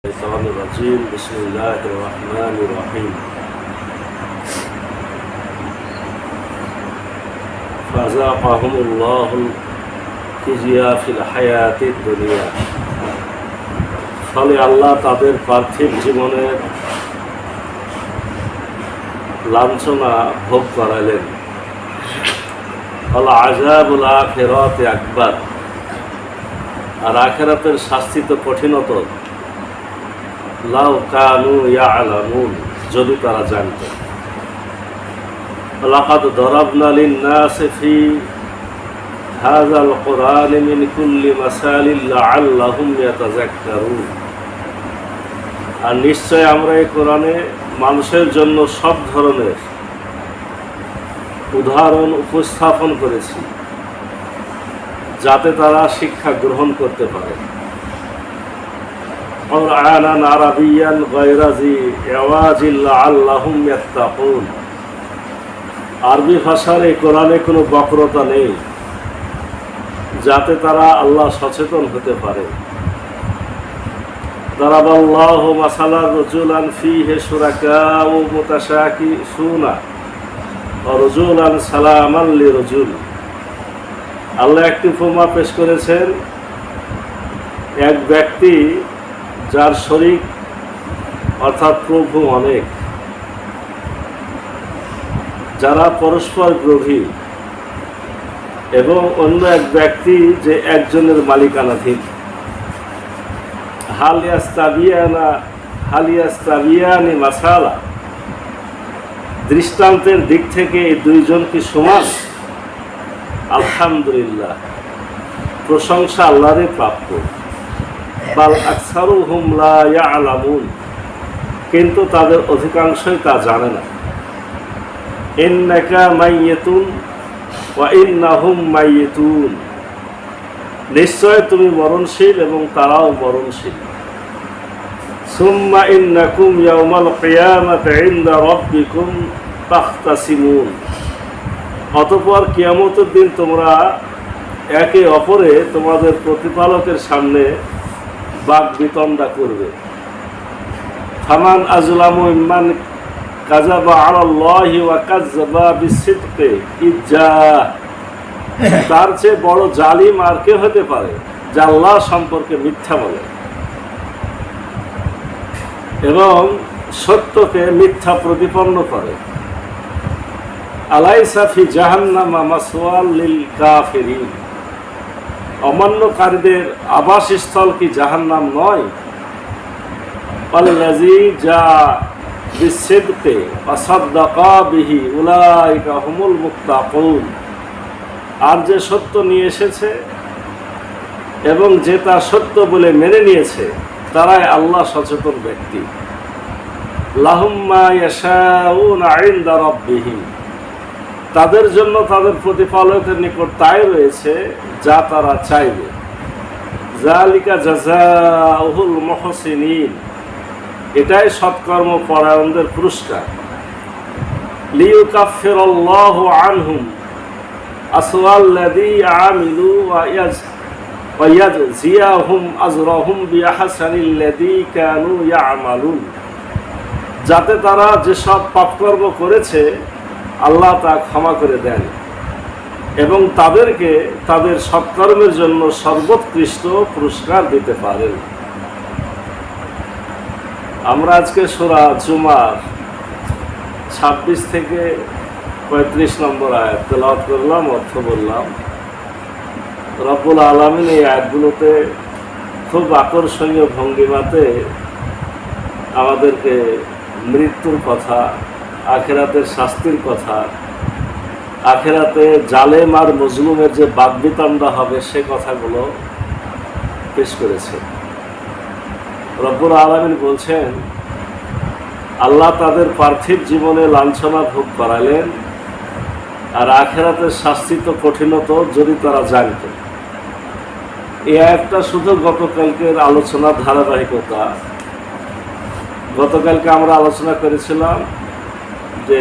الشيطان الرجيم بسم الله الرحمن الرحيم فذاقهم الله الخزي في الحياة الدنيا ফলে আল্লাহ তাদের পার্থিব জীবনের লাঞ্ছনা ভোগ করালেন। আল আযাবুল আখিরাতি আকবার, আর আখিরাতের শাস্তি তো কঠিনতর। লাউ কানু ইয়ালামুন, যদি তারা জানত। লাকাদ দরাবনা লিন-নাসি ফি হাযাল কুরআনি মিন কুল্লি মাসালিল লাআল্লাহুম ইয়াতাযাক্কারুন, আর নিশ্চয় আমরা এই কোরআনে মানুষের জন্য সব ধরনের উদাহরণ উপস্থাপন করেছি যাতে তারা শিক্ষা গ্রহণ করতে পারে। কুরআনান আরাবিয়ান গায়রা জি ইওয়াজিল লাআল্লাহুম ইয়াত্তাকুন, আরবি ভাষার এই কোরআনে কোনো বক্রতা নেই যাতে তারা আল্লাহ সচেতন হতে পারে। দারাবাল্লাহু মাসালান রাজুলান ফীহি শুরাকাউ মুতাশাকিসুনা ওয়া রাজুলান সালামান লিরাজুল, আল্লাহ একটি উপমা পেশ করেছেন। এক ব্যক্তি যার শরীক অর্থাৎ প্রভু অনেক, যারা পরস্পর বিরোধী, এবং অন্য এক ব্যক্তি যে একজনের মালিকানাধীন। হাল ইয়াস্তাবিয়ানি মাসালা, দৃষ্টান্তের দিক থেকে এই দুইজন কি সমান? আলহামদুলিল্লাহ, প্রশংসা আল্লাহরই প্রাপ্য। বাল আকসারুহুম লা ইয়ালামুন, কিন্তু তাদের অধিকাংশই তা জানে না। ইন্নাকা মাইয়িতুন ওয়া ইন্নাহুম মাইয়িতুন, নিশ্চয় তুমি মরণশীল এবং তারাও মরণশীল। সুম্মা ইন্নাকুম ইয়াওমাল কিয়ামাতি ইনদা রাব্বিকুম তাখতাসিমুন, অতঃপর কিয়ামতের দিন তোমরা একে অপরে তোমাদের প্রতিপালকের সামনে বাকবিতণ্ডা করবে। ফামান আযলামু মিম্মান কাযাবা আলাল্লাহি ওয়া কাযাবা বিসসিদকি ইজ্জা, তার চেয়ে বড় জালিম আর কে হতে পারে যে আল্লাহ সম্পর্কে মিথ্যা বলে এবং সত্যকে মিথ্যা প্রতিপন্ন করে। আলাইসা ফি জাহান্নামা মাসওয়াল লিল কাফিরিন, অমান্যকারীদের আবাসস্থল কি জাহান্নাম নয়? আল্লাযী জা বিসসিদকি ওয়া সাদ্দাকা বিহি উলাইকা হুমুল মুত্তাকুন, আর যে সত্য নিয়ে এসেছে এবং যে তা সত্য বলে মেনে নিয়েছে তারাই আল্লাহ সচেতন ব্যক্তি। লাহুম মা ইয়াশাউনা ইনদা রাব্বিহিম, তাদের জন্য তাদের প্রতিপালকের নিকট তাই রয়েছে যা তারা চাইবে। যালিকা জাযাউল মুহসিনিন, এটাই সৎকর্ম পরায়ণদের পুরস্কার। লিইউকাফিরাল্লাহু আনহুম আসওয়াল্লাযী আমিলু ওয়া ইয়াজজিয়াহুম আজরাহুম বিআহসানিল্লাযী কানু ইয়ামালুন, যাতে তারা যেসব পাপকর্ম করেছে আল্লাহ তা ক্ষমা করে দেন এবং তাদেরকে তাদের সৎকর্মের জন্য সর্বোৎকৃষ্ট পুরস্কার দিতে পারেন। আমরা আজকে সূরা জুমার 26 থেকে 35 নম্বর আয়াত তেলাওয়াত করলাম, অর্থ বললাম। রব্বুল আলামিন এই আয়াতগুলোতে খুব আকর্ষণীয় ভঙ্গিমাতে আমাদেরকে মৃত্যুর কথা, আখিরাতের শাস্তির কথা, আখিরাতে জালেম আর মজলুমের যে বাকবিতণ্ডা হবে সে কথাগুলো পেশ করেছে। রব্বুল আলামিন বলছেন, আল্লাহ তাদের পার্থিব জীবনে লাঞ্ছনা ভোগ করালেন, আর আখিরাতের শাস্তি তো কঠিনতর যদি তারা জানত। এই আয়াতটা শুধু গতকালকের আলোচনার ধারাবাহিকতা। গতকালকে আমরা আলোচনা করেছিলাম যে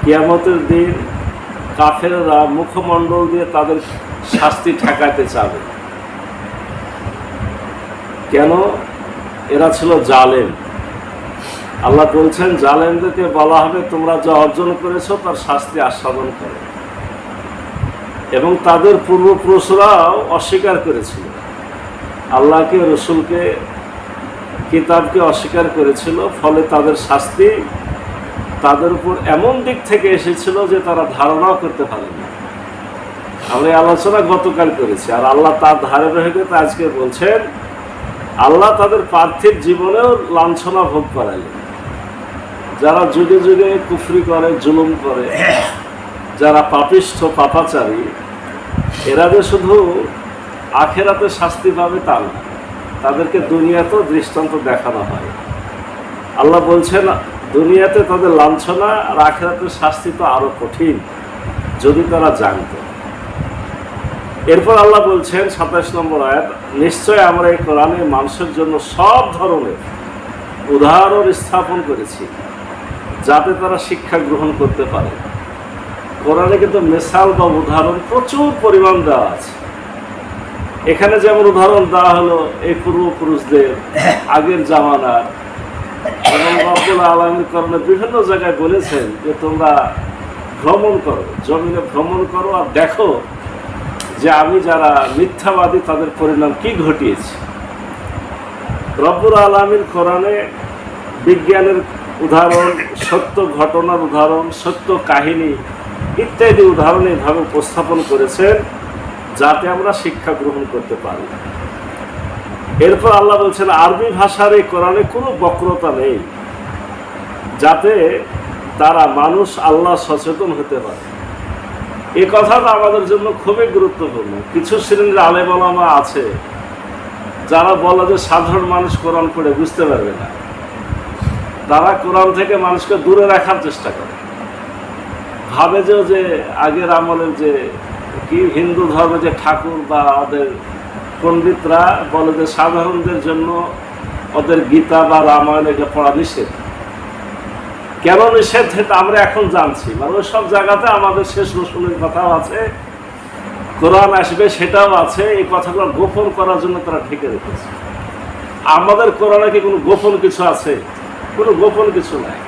কিয়ামতের দিন কাফেররা মুখমণ্ডল দিয়ে তাদের শাস্তি ঠেকাতে চাবে। কেন? এরা ছিল জালেম। আল্লাহ বলছেন জালেমদেরকে বলা হবে তোমরা যা অর্জন করেছো তার শাস্তি আস্বাদন করো। এবং তাদের পূর্বপুরুষরাও অস্বীকার করেছিল, আল্লাহকে, রসুলকে, কিতাবকে অস্বীকার করেছিল। ফলে তাদের শাস্তি তাদের উপর এমন দিক থেকে এসেছিল যে তারা ধারণাও করতে পারেনি। আমরা এই আলোচনা গতকাল করেছি। আর আল্লাহ তার ধারাবাহিকতা আজকে বলছেন আল্লাহ তাদের পার্থিব জীবনেও লাঞ্ছনা ভোগ করালেন। যারা যুগে যুগে কুফরি করে, জুলুম করে, যারা পাপিষ্ঠ পাপাচারী, এরা যে শুধু আখেরাতে শাস্তি পাবে তা না, তাদেরকে দুনিয়াতেও দৃষ্টান্ত দেখানো হয়। আল্লাহ বলছেন দুনিয়াতে তাদের লাঞ্ছনা আর আখেরাতের শাস্তি তো আরো কঠিন যদি তারা জানত। এরপর আল্লাহ বলছেন ২৭ নম্বর আয়াত, নিশ্চয় আমরা এই কোরআনে মানুষের জন্য সব ধরনের উদাহরণ স্থাপন করেছি যাতে তারা শিক্ষা গ্রহণ করতে পারে। কোরআনে কিন্তু মিসাল বা উদাহরণ প্রচুর পরিমাণ দেওয়া আছে। এখানে যেমন উদাহরণ দেওয়া হলো এই পূর্বপুরুষদের, আগের জামানার, এবং রব্বুল আলামিন কোরআনে বিভিন্ন জায়গায় বলেছেন যে তোমরা ভ্রমণ করো, জমিনে ভ্রমণ করো আর দেখো যে আমি যারা মিথ্যাবাদী তাদের পরিণাম কি ঘটিয়েছি। রব্বুল আলামিন কোরআনে বিজ্ঞানের উদাহরণ, সত্য ঘটনার উদাহরণ, সত্য কাহিনী ইত্যাদি উদাহরণ এইভাবে উপস্থাপন করেছেন যাতে আমরা শিক্ষা গ্রহণ করতে পারি। এরপর আল্লাহ বলছেন আরবি ভাষার এই কোরআনে কোনো বক্রতা নেই যাতে তারা মানুষ আল্লাহ সচেতন হতে পারে। এই কথাটা আমাদের জন্য খুবই গুরুত্বপূর্ণ। কিছু শ্রেণীর আলেম ওলামা আছে যারা বলে যে সাধারণ মানুষ কোরআন পড়ে বুঝতে পারবে না। তারা কোরআন থেকে মানুষকে দূরে রাখার চেষ্টা করে, ভাবে যে আগের আমলের যে কি হিন্দু ধর্মে যে ঠাকুর বা ওদের পণ্ডিতরা বলে যে সাধারণদের জন্য ওদের গীতা বা রামায়ণ এটা পড়া নিষেধ। কেন নিষেধ সেটা আমরা এখন জানছি। মানে ওই সব জায়গাতে আমাদের শেষ রসুলের কথাও আছে, কোরআন আসবে সেটাও আছে। এই কথাগুলো গোপন করার জন্য তারা ঢেকে রেখেছে। আমাদের কোরআনে কি কোনো গোপন কিছু আছে? কোনো গোপন কিছু নাই।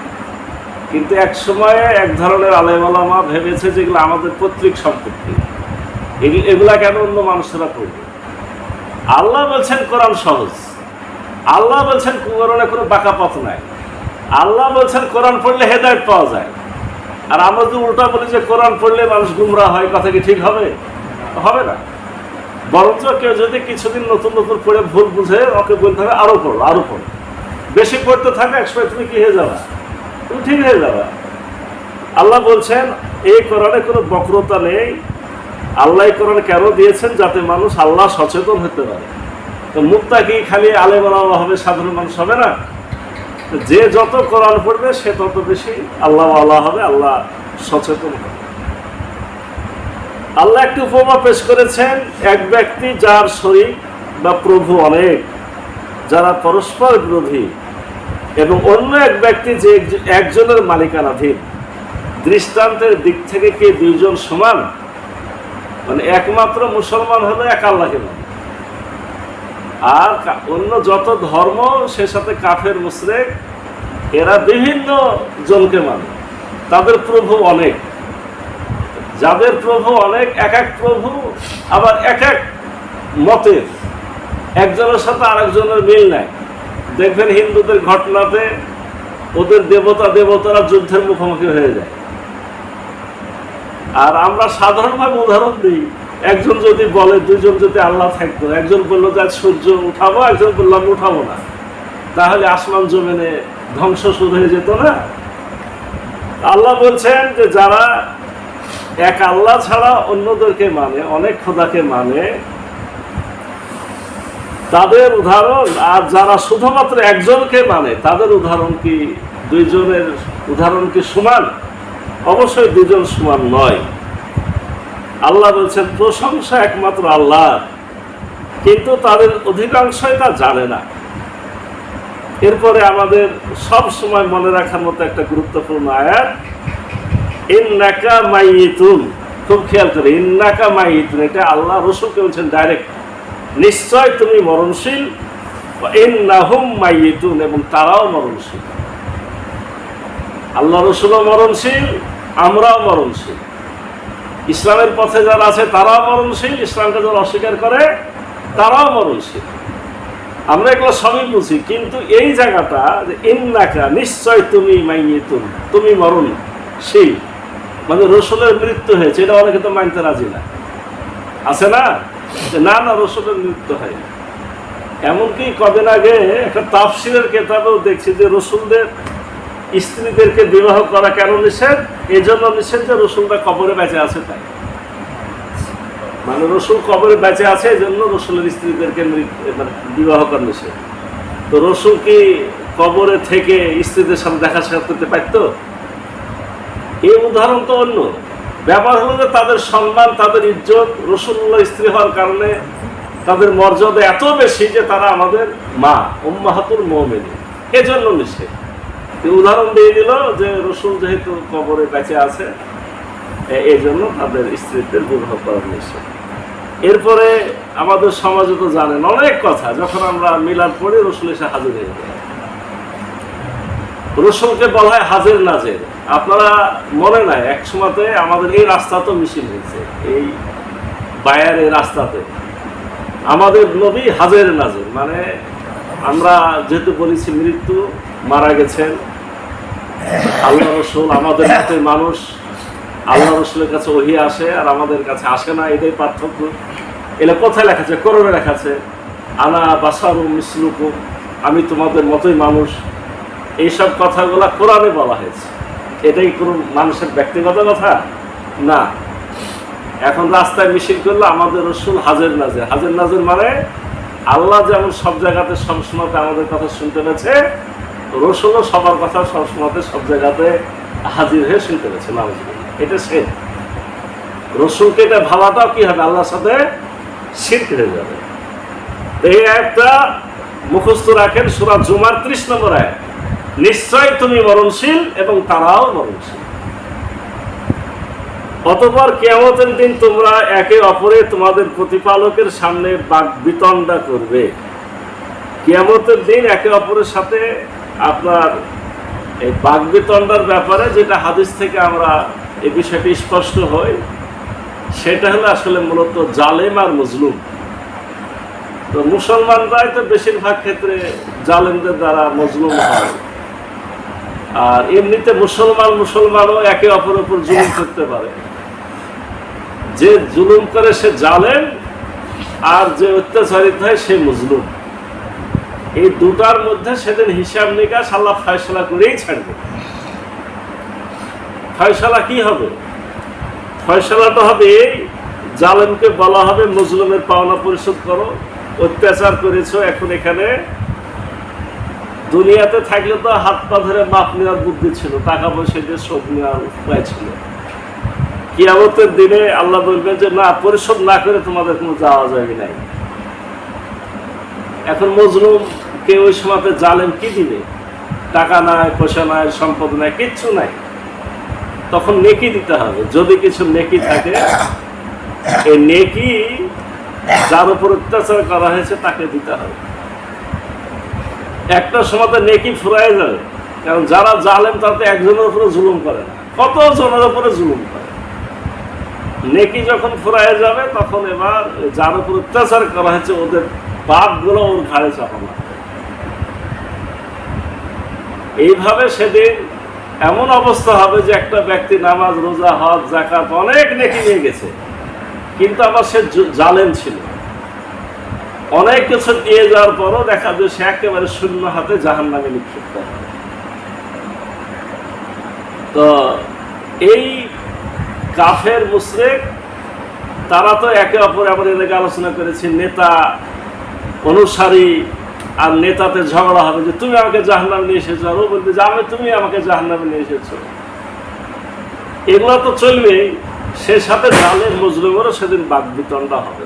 কিন্তু এক সময়ে এক ধরনের আলেম ওলামা ভেবেছে যেগুলো আমাদের পৈতৃক সম্পত্তি, এগুলা কেন অন্য মানুষেরা করবে? আল্লাহ বলছেন কোরআন সহজ, আল্লাহ বলছেন কোরআনে কোনো বাঁকা পথ নাই, আল্লাহ বলছেন কোরআন পড়লে হেদায়েত পাওয়া যায়। আর আমরা যদি উল্টা বলি যে কোরআন পড়লে মানুষ গুমরা হয়, কথা কি ঠিক হবে? হবে না। বরঞ্চ কেউ যদি কিছুদিন নতুন নতুন পড়ে ভুল বুঝে, ওকে বলতে হবে আরো পড়ো, আরো পড়ো। বেশি পড়তে থাকে একসময় তুমি কি হয়ে যাবে? তুমি ঠিক হয়ে যাবে। আল্লাহ বলছেন এই কোরআনে কোনো বক্রতা নেই। আল্লাহ কোরআন কেন দিয়েছেন? যাতে মানুষ আল্লাহ সচেতন হতে পারে। তো মুত্তাকি খালি আলেম ওলামা হবে, সাধারণ মানুষ হবে না। যে যত কোরআন পড়বে সে তত বেশি আল্লাহ আল্লাহ হবে, আল্লাহ সচেতন হবে। আল্লাহ একটি উপমা পেশ করেছেন, এক ব্যক্তি যার শরীক বা প্রভু অনেক, যারা পরস্পর বিরোধী, এবং অন্য এক ব্যক্তি যে একজনের মালিকানাধীন। দৃষ্টান্তের দিক থেকে কি দুইজন সমান? মানে একমাত্র মুসলমান হলো এক আল্লাহকে মানে, আর অন্য যত ধর্ম সে সাথে কাফের মুশরিক এরা বিভিন্ন জনকে মানে, তাদের প্রভু অনেক। যাদের প্রভু অনেক, এক এক প্রভু আবার এক এক মতের, একজনের সাথে আরেকজনের মিল নাই। দেখবেন হিন্দুদের ঘটনাতে ওদের দেবতারা যুদ্ধের মুখোমুখি হয়ে যায়। আর আমরা সাধারণভাবে উদাহরণ দিই, একজন যদি বলে, দুজন যদি আল্লাহ থাকতো, একজন বললো যে সূর্য উঠাবো, একজন বললো আমি উঠাবো না, তাহলে আসমান জমিনে ধ্বংস শুরু হয়ে যেত না? আল্লাহ বলছেন যে যারা এক আল্লাহ ছাড়া অন্যদেরকে মানে, অনেক খোদাকে মানে, তাদের উদাহরণ, আর যারা শুধুমাত্র একজনকে মানে তাদের উদাহরণ কি দুইজনের উদাহরণ কি সমান? অবশ্যই দুজন সমান নয়। আল্লাহ বলছেন প্রশংসা একমাত্র আল্লাহ, কিন্তু তাদের অধিকাংশই তা জানে না। এরপরে আমাদের সব সময় মনে রাখার মতো একটা গুরুত্বপূর্ণ আয়াত, ইন্নাকা মাইয়িতুন। খুব খেয়াল করে, ইন্নাকা মাইয়িতুন, এটা আল্লাহ রসুলকে বলছেন ডাইরেক্ট, নিশ্চয় তুমি মরণশীল ইন্নাহুম মাইয়িতুন, এবং তারাও মরণশীল। আল্লাহ রসুলও মরণশীল, আমরাও মরণশীল। ইসলামের পথে যারা আছে তারাও মরণশীল, ইসলামকে যারা অস্বীকার করে তারাও মরণশীল। আমরা এগুলো সবই বুঝি, কিন্তু এই জায়গাটা যে ইন্নাকা, নিশ্চয় তুমি মাইয়িতুন, তুমি মরণশীল, মানে রসুলের মৃত্যু হয়েছে, এটা অনেকে তো মানতে রাজি না, আছে না, যে না না রসুলের মৃত্যু হয়। এমনকি কদিন আগে একটা তাফসিরের কেতাবেও দেখছি যে রসুলদের স্ত্রীদেরকে বিবাহ করা কেন নিষেধ, এই জন্য নিষেধ যে রসুলরা কবরে বেঁচে আছে তাই, মানে রসুল কবরে বেঁচে আছে এই জন্য রসুলের স্ত্রীদেরকে বিবাহ করা নিষেধ। তো রসুল কি কবরে থেকে স্ত্রীদের সাথে দেখা সাক্ষাৎ করতে পারতো? এই উদাহরণ তো অন্য। ব্যাপার হলো যে তাদের সম্মান, তাদের ইজ্জত, রসুল্লাহ স্ত্রী হওয়ার কারণে তাদের মর্যাদা এত বেশি যে তারা আমাদের মা, উম্মাহাতুল মুমিনিন, এজন্য নিষেধ। উদাহরণ দিয়ে দিল যে রসুল যেহেতু কবরে বেঁচে আছে এই জন্য তাদের স্ত্রীদের বিবাহ করার নিষেধ। এরপরে আমাদের সমাজে তো জানেন অনেক কথা, যখন আমরা মিলাদ পড়ি রসুল এসে হাজির হয়ে যায়। রসুলকে বলা হয় হাজির নাজির। আপনারা মনে নাই এক সময়তে আমাদের এই রাস্তা তো মিছিল হয়েছে, এই বায়ার এই রাস্তাতে আমাদের নবী হাজির নাজির, মানে আমরা যেহেতু বলেছি মৃত্যু, মারা গেছেন আল্লাহ রসুল, আমাদের মতো মানুষ, আল্লাহ রসুলের কাছে ওহী আসে আর আমাদের কাছে আসে না, এটাই পার্থক্য। এটা কোথায় লেখা আছে? কোরআনে লেখা আছে, আনা বাসারুম মিসলুকুম, আমি তোমাদের মতোই মানুষ। এইসব কথাগুলো কোরআনে বলা হয়েছে। এটাই কোনো মানুষের ব্যক্তিগত কথা না। এখন রাস্তায় মিছিল করলে আমাদের রসুল হাজির নাজির। হাজির নাজির মানে আল্লাহ যেমন সব জায়গাতে সবসময় আমাদের কথা শুনতে পেয়েছে, রসুলও সবার কথা সবসময় সব জায়গাতে হাজির হয়ে শুনতে পেয়েছে। এটা সে রসুলকে এটা ভাবাটাও কি হবে, আল্লাহর সাথে শিরক হয়ে যাবে। এই আয়াতটা মুখস্থ রাখেন, সূরা জুমার 30 নম্বর আয়াত, নিশ্চয় তুমি মরণশীল এবং তারাও মরণশীল। অতঃপর কিয়ামতের দিন তোমরা একে অপরে তোমাদের প্রতিপালকের সামনে বাকবিতণ্ডা করবে। কিয়ামতের দিন একে অপরের সাথে আপনার এই বাকবিতণ্ডার ব্যাপারে যেটা হাদিস থেকে আমরা এই বিষয়টি স্পষ্ট হয়, সেটা হলো আসলে মূলত জালেম আর মজলুম। তো মুসলমানরাই তো বেশিরভাগ ক্ষেত্রে জালেমদের দ্বারা মজলুম হয়, আর এমনিতে মুসলমানও একে অপরের উপর জুলুম করতে পারে। যে জুলুম করে সে জালেম, আর যে অত্যাচারিত হয় সে মজলুম। এই দুটার মধ্যে সেদিন হিসাব নিকাশ আল্লাহ ফয়সালা করেই ছাড়বে। ফয়সালা কি হবে? ফয়সালাটা হবে এই, জালেমকে বলা হবে মজলুমের পাওনা পরিশোধ করো, অত্যাচার করেছো, এখন এখানে দুনিয়াতে থাকলে তো হাত পা ধরে মাপ নেওয়ার বুদ্ধি ছিল, টাকা পয়সা দিয়ে শোধ নেওয়ার উপায় ছিল। কিয়ামতের দিনে আল্লাহ বলবেন যে না, পরিশোধ না করে তোমাদের কোনো যাওয়া যাবে নাই। এখন মজলুমকে ওই সময়তে জালেম কি দিবে? টাকা নাই, পয়সা নাই, সম্পদ নাই, কিচ্ছু নাই। তখন নেকি দিতে হবে, যদি কিছু নেকি থাকে, এই নেকি যার উপর অত্যাচার করা হয়েছে তাকে দিতে হবে। একটা সময়তে নেকি ফুরাই যাবে, কারণ যারা জালেম তারা তো একজনের উপরে জুলুম করে না, কত জনের উপরে জুলুম করে। নেকি যখন ফুরাই যাবে তখন এবার যার উপর অত্যাচার করা হয়েছে ওদের পাপগুলো ওর ঘাড়ে চাপানো। এইভাবে সেদিন এমন অবস্থা হবে যে একটা ব্যক্তি নামাজ, রোজা, হজ, যাকাত অনেক নেকি নিয়ে গেছে, কিন্তু আবার সে জালেম ছিল। অনেক কিছু নিয়ে যাওয়ার পরও দেখা যায় সে একেবারে শূন্য হাতে জাহান্নামে নিক্ষিপ্ত হবে। তো এই কাফের মুশরিক তারা তো একে অপরে, আমরা এর আগে আলোচনা করেছি, নেতা অনুসারী আর নেতাতে ঝগড়া হবে যে তুমি আমাকে জাহান্নামে নিয়ে এসেছো, আর ও বলবে যে তুমি আমাকে জাহান্নামে নিয়ে এসেছো। এগুলো তো চলবেই, সে সাথে জালেম মজলুমেরও সেদিন বাকবিতণ্ডা হবে।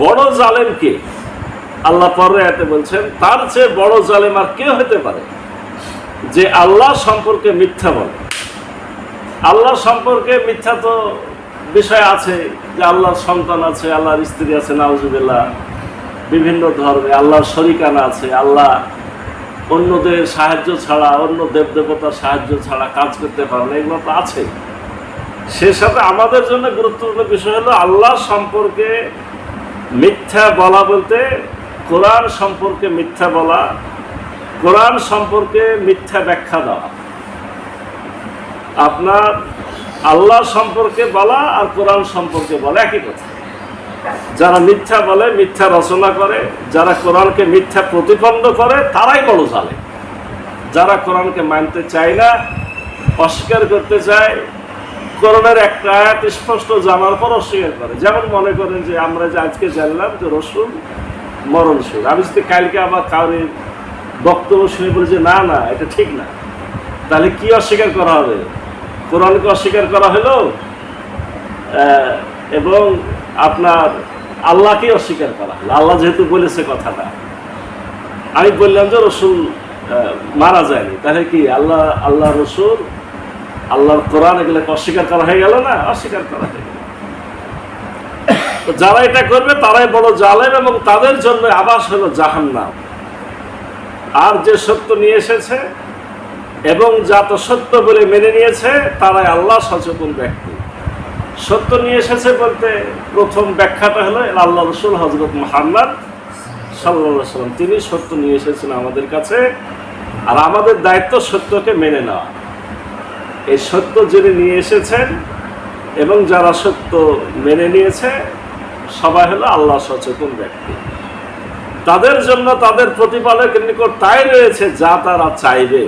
বড় জালেম কে? আল্লাহ পরে আয়াতে বলছেন তার চেয়ে বড় জালেম আর কে হতে পারে যে আল্লাহ সম্পর্কে মিথ্যা বলে। আল্লাহ সম্পর্কে মিথ্যা তো বিষয় আছে, যে আল্লাহর সন্তান আছে, আল্লাহর স্ত্রী আছে, নাউজুবিল্লাহ, বিভিন্ন ধর্মে আল্লাহর শরিকানা আছে, আল্লাহ অন্যদের সাহায্য ছাড়া, অন্য দেবদেবতার সাহায্য ছাড়া কাজ করতে পারে না, এগুলো তো আছে। সে সাথে আমাদের জন্য গুরুত্বপূর্ণ বিষয় হলো আল্লাহ সম্পর্কে মিথ্যা বলা, বলতে কোরআন সম্পর্কে মিথ্যা বলা, কোরআন সম্পর্কে মিথ্যা ব্যাখ্যা দেওয়া। আপনার আল্লাহ সম্পর্কে বলা আর কোরআন সম্পর্কে বলা একই কথা। যারা মিথ্যা বলে, মিথ্যা রচনা করে, যারা কোরআনকে মিথ্যা প্রতিপন্ন করে, তারাই বড় জালেম। যারা কোরআনকে মানতে চায় না, অস্বীকার করতে চায়, কোরআনের একটা আয়াত স্পষ্ট জানার পর অস্বীকার করে। যেমন মনে করেন যে আমরা যে আজকে জানলাম যে রসুল মরণশীল, আমি যদি কালকে আবার কাউরের বক্তব্য শুনে বলি যে না না এটা ঠিক না, তাহলে কি অস্বীকার করা হবে? কোরআনকে অস্বীকার করা হলো এবং আপনার আল্লাহকে অস্বীকার করা হলো। আল্লাহ যেহেতু বলেছে কথাটা, আমি বললাম যে রসুল মারা যায়নি, তাহলে কি আল্লাহ রসুল, আল্লাহর কোরআন এগুলোকে অস্বীকার করা হয়ে গেল না? অস্বীকার করা হয়ে গেল। যারা এটা করবে তারাই বড় জালেম এবং তাদের জন্য আবাস হলো জাহান্নাম। আর যে সত্য নিয়ে এসেছে এবং যা তো সত্য বলে মেনে নিয়েছে তারাই আল্লাহ সচেতন ব্যক্তি। সত্য নিয়ে এসেছে বলতে প্রথম ব্যাখ্যাটা হলো আল্লাহ রসুল হযরত মুহাম্মদ সাল্লাল্লাহু আলাইহি ওয়াসাল্লাম, তিনি সত্য নিয়ে এসেছেন আমাদের কাছে, আর আমাদের দায়িত্ব সত্যকে মেনে নেওয়া। এই সত্য যিনি নিয়ে এসেছেন এবং যারা সত্য মেনে নিয়েছে সবাই হলো আল্লাহ সচেতন ব্যক্তি। তাদের জন্য তাদের প্রতিপালকের নিকট তাই রয়েছে যা তারা চাইবে।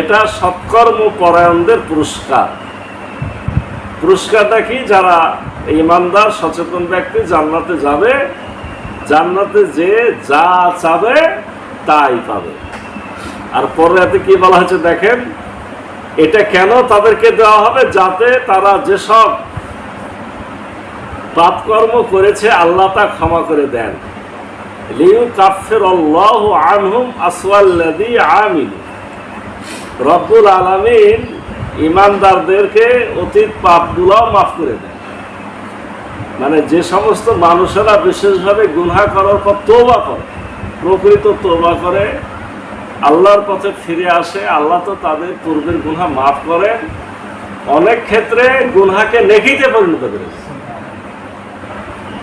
এটা সৎকর্ম পরায়ণদের পুরস্কার। পুরস্কারটা কি? যারা ঈমানদার সচেতন ব্যক্তি জান্নাতে যাবে, জান্নাতে যে যা চাবে তাই পাবে। আর পরে কি বলা হয়েছে দেখেন, এটা কেন তাদেরকে দেওয়া হবে? যাতে তারা যেসব পাপকর্ম করেছে আল্লাহ তা ক্ষমা করে দেন। লিইউকাফিরাল্লাহু আনহুম আসওয়াল্লাযী আমিলু, রব্বুল আলামিন ঈমানদারদেরকে অতীত পাপগুলোও মাফ করে দেন। মানে যে সমস্ত মানুষেরা বিশেষভাবে গুনাহ করার পর তওবা করে, প্রকৃত তওবা করে, আল্লাহর পথে ফিরে আসে, আল্লাহ তো তাদের পূর্বের গুনাহ মাফ করেন। অনেক ক্ষেত্রে গুনাহকে নেকিতে পরিণত করেছে।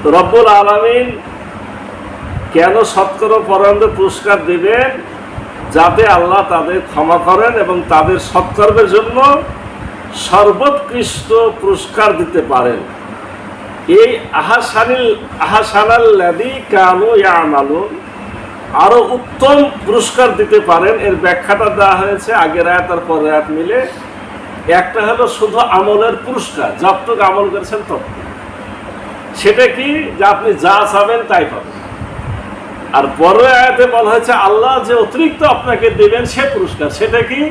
তো রব্বুল আলামিন কেন শতকরা পরায়ণদের পুরস্কার দিবেন? যাতে আল্লাহ তাদের ক্ষমা করেন এবং তাদের সৎকর্মের জন্য সর্বোৎকৃষ্ট পুরস্কার দিতে পারেন। এই আহসানাল্লাযী কানু ইয়ামালুন, আরো উত্তম পুরস্কার দিতে পারেন। এর ব্যাখ্যাটা দেওয়া হয়েছে আগের আয়াত আর পরের আয়াত মিলে। একটা হলো শুধু আমলের পুরস্কার, যতটুকু আমল করেছেন ততটুকু। সেটা কি? যে আপনি যা চাবেন তাই পাবেন। আর পরের আয়াতে বলা হয়েছে আল্লাহ যে অতিরিক্ত আপনাকে দেবেন সে পুরস্কার। সেটা কি?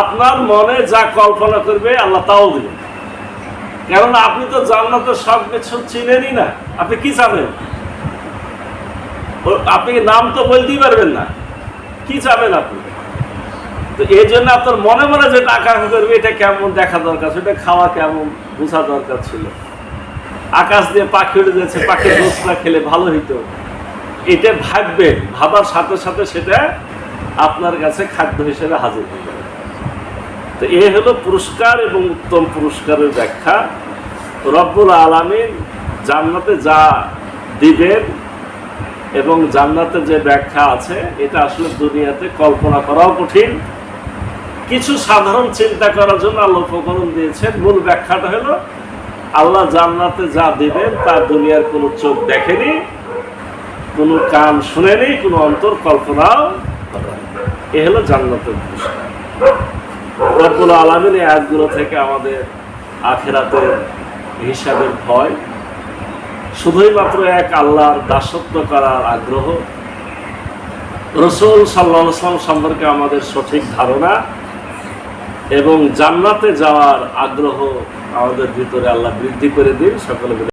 আপনার মনে যা কল্পনা করবে আল্লাহ তাও দেবেন। কেননা আপনি তো জান্নাতের সব কিছু চিনেনই না, আপনি কি চাবেন? আপনি নাম তো বলতেই পারবেন না, কি চাবেন আপনি? তো এই জন্য আপনার মনে মনে যেটা আকাঙ্ক্ষা করবে এটা কেমন দেখা দরকার, সেটা খাওয়া কেমন বোঝা দরকার ছিল। আকাশ দিয়ে পাখি উঠে যাচ্ছে, পাখির রোজটা খেলে ভালো হইতো, এটা ভাববেন। ভাবার সাথে সাথে সেটা আপনার কাছে খাদ্য হিসেবে হাজির হয়ে যাবে। তো এ হলো পুরস্কার এবং উত্তম পুরস্কারের ব্যাখ্যা। রব্বুল আলামিন জান্নাতে যা দিবেন এবং জান্নাতে যে ব্যাখ্যা আছে এটা আসলে দুনিয়াতে কল্পনা করাও কঠিন। কিছু সাধারণ চিন্তা করার জন্য আল্লাহ উপকরণ দিয়েছেন। মূল ব্যাখ্যাটা হলো আল্লাহ জান্নাতে যা দিবেন তা দুনিয়ার কোনো চোখ দেখেনি, কোনো কান শুনেনি, কোনো অন্তর কল্পনাও করেনি। এ হলো জান্নাতের পুরস্কার। রব্বুল আলামিন এই আয়াতগুলো থেকে আমাদের আখিরাতের হিসাবের ভয়, শুধুই মাত্র এক আল্লাহর দাসত্ব করার আগ্রহ, রাসূল সাল্লাল্লাহু আলাইহি ওয়াসাল্লাম সম্পর্কে আমাদের সঠিক ধারণা এবং জান্নাতে যাওয়ার আগ্রহ আমাদের ভিতরে আল্লাহ বৃদ্ধি করে দিন। সকলে